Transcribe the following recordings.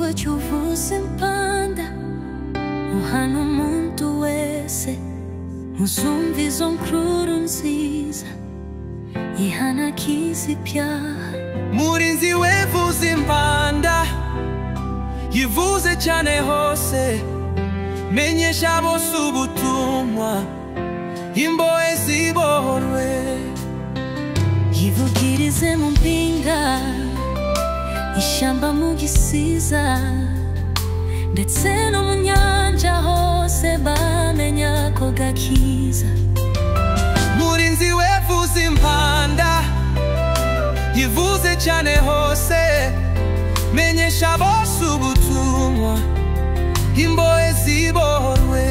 igikorwa cy'uvuza impanda uhana umuntu wese uzumva izo nkuru nziza ihanakiza ibyaha. Murinzi wevuza impanda yivuze cyane hose, menyesha bose ubutumwa imbohe zibohorwe. Yivugirize mu mpinga, ishyamba mu gisiza, ndetse no mu nyanja hose bamenya ko gakiza. Murinzi wevuza impanda yivuze cyane hose, menyesha bose ubutumwa imbohe zibohorwe.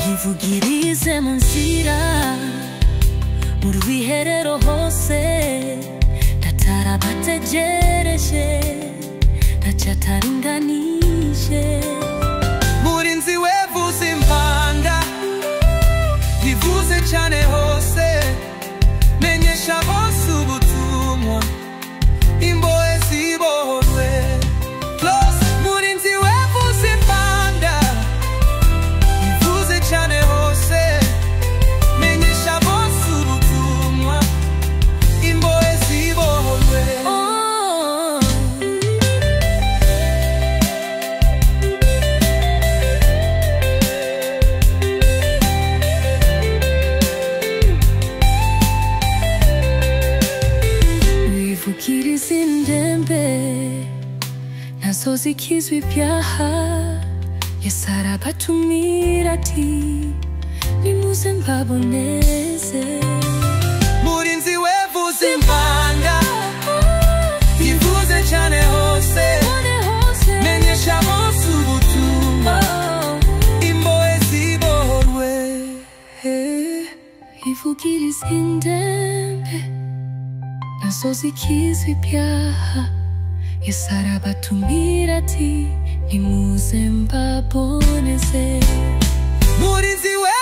Yivugirize mu nzira, mu rwiherero hose, datarabategereje ndacyataringanije. Murinzi wevuza impanda yivuze cyane hose, menyesha bose ubutumwa imbohe zibohorwe. Murinzi wevuza impanda yivuze cyane hose, menyesha bose ubutumwa imbohe zibohorwe. Wivugirize indembe nazo zikizwa ibyaha, Yesu arabatumira ati nimuze mbaboneze. Murinzi wevuza impanda yivuze cyane hose, menyesha bose ubutumwa imbohe zibohorwe. Wivugirize indembe nazo zikizwa ibyaha, Yesu arabatumira ati nimuze mbaboneze. Murinzi we